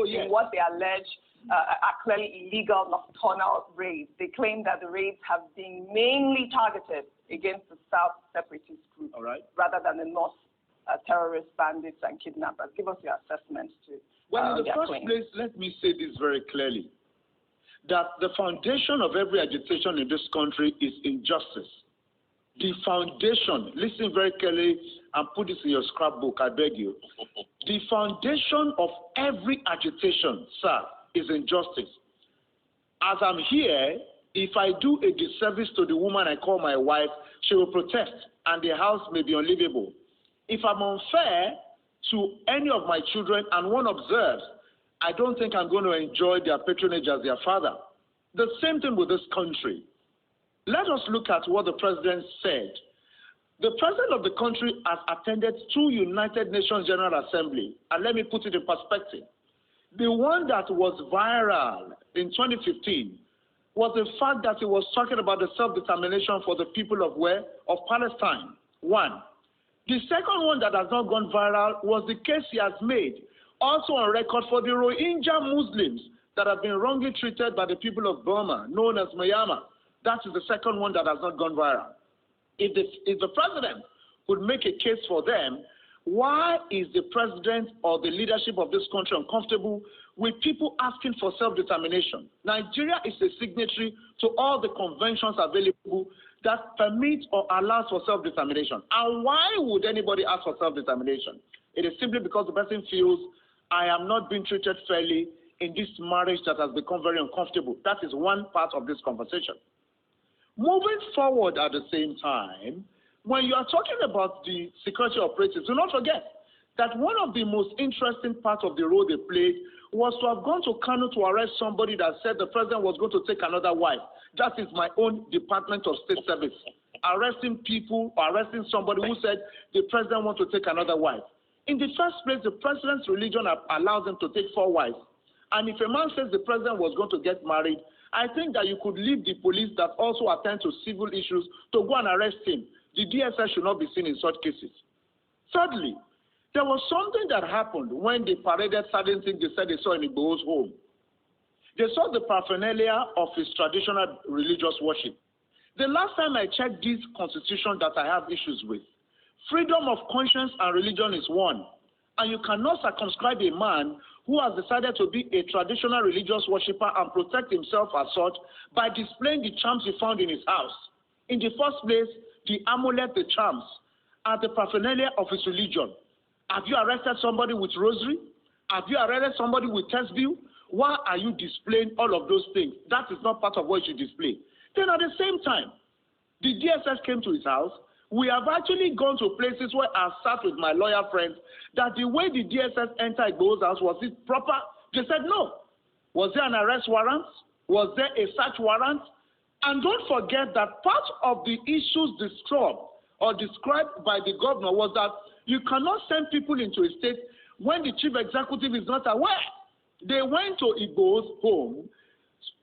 in what they allege are clearly illegal nocturnal raids. They claim that the raids have been mainly targeted against the South separatist group, rather than the North terrorist bandits and kidnappers. Give us your assessment to Well, in the first claim. place, let me say this very clearly, that the foundation of every agitation in this country is injustice. The foundation, listen very clearly and put this in your scrapbook, I beg you. The foundation of every agitation, sir, is injustice. As I'm here, if I do a disservice to the woman I call my wife, she will protest and the house may be unlivable. If I'm unfair to any of my children and one observes, I don't think I'm going to enjoy their patronage as their father. The same thing with this country. Let us look at what the president said. The president of the country has attended 2 United Nations General Assembly, and let me put it in perspective. The one that was viral in 2015 was the fact that he was talking about the self-determination for the people of where? Of Palestine. One. The second one that has not gone viral was the case he has made, also on record, for the Rohingya Muslims that have been wrongly treated by the people of Burma, known as Myanmar. That is the second one that has not gone viral. If the president could make a case for them, why is the president or the leadership of this country uncomfortable with people asking for self-determination? Nigeria is a signatory to all the conventions available that permit or allows for self-determination. And why would anybody ask for self-determination? It is simply because the person feels, I am not being treated fairly in this marriage that has become very uncomfortable. That is one part of this conversation. Moving forward at the same time, when you are talking about the security operatives, do not forget that one of the most interesting parts of the role they played was to have gone to Kano to arrest somebody that said the president was going to take another wife. That is my own Department of State Service. Arresting people, or arresting somebody who said the president wants to take another wife. In the first place, the president's religion allows him to take 4 wives. And if a man says the president was going to get married, I think that you could leave the police that also attend to civil issues to go and arrest him. The DSS should not be seen in such cases. Thirdly, there was something that happened when they paraded certain things they said they saw in Igboho's home. They saw the paraphernalia of his traditional religious worship. The last time I checked this constitution that I have issues with, freedom of conscience and religion is one. And you cannot circumscribe a man who has decided to be a traditional religious worshipper and protect himself as such by displaying the charms he found in his house. In the first place, the amulet, the charms, are the paraphernalia of his religion. Have you arrested somebody with rosary? Have you arrested somebody with tesbih? Why are you displaying all of those things? That is not part of what you display. Then at the same time, the DSS came to his house. We have actually gone to places where I've sat with my lawyer friends that the way the DSS entered Igboho's house, was it proper? They said no. Was there an arrest warrant? Was there a search warrant? And don't forget that part of the issues described by the governor was that you cannot send people into a state when the chief executive is not aware. They went to Igboho's home.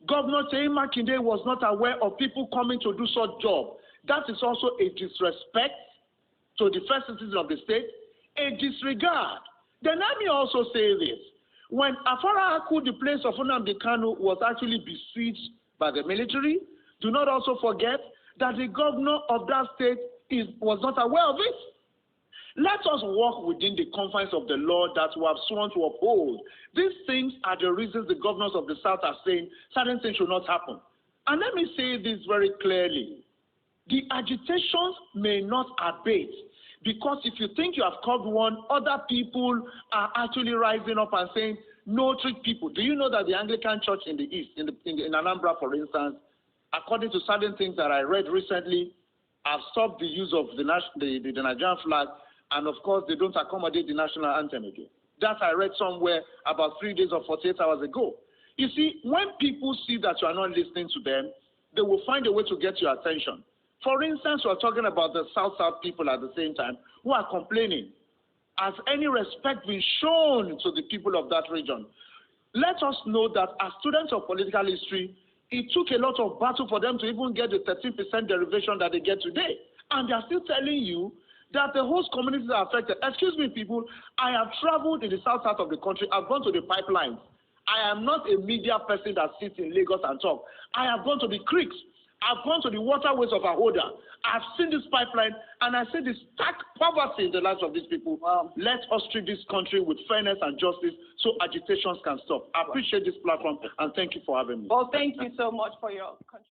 Governor Seyi Makinde was not aware of people coming to do such job. That is also a disrespect to the first citizen of the state, a disregard. Then let me also say this. When Afara Aku, the place of Nnamdi Kanu, was actually besieged by the military, do not also forget that the governor of that state was not aware of it. Let us walk within the confines of the law that we have sworn to uphold. These things are the reasons the governors of the South are saying certain things should not happen. And let me say this very clearly. The agitations may not abate, because if you think you have curbed one, other people are actually rising up and saying, no, treat people. Do you know that the Anglican Church in the East, in Anambra, for instance, according to certain things that I read recently, have stopped the use of the Nigerian flag, and of course, they don't accommodate the national anthem again. That I read somewhere about 3 days or 48 hours ago. You see, when people see that you are not listening to them, they will find a way to get your attention. For instance, we are talking about the South people at the same time who are complaining. Has any respect been shown to the people of that region? Let us know that as students of political history, it took a lot of battle for them to even get the 13% derivation that they get today. And they are still telling you that the host communities are affected. Excuse me, people, I have traveled in the south of the country. I've gone to the pipelines. I am not a media person that sits in Lagos and talk. I have gone to the creeks. I've gone to the waterways of Ahoda. I've seen this pipeline, and I see the stark poverty in the lives of these people. Let us treat this country with fairness and justice so agitations can stop. I appreciate this platform, and thank you for having me. Well, thank you so much for your contribution.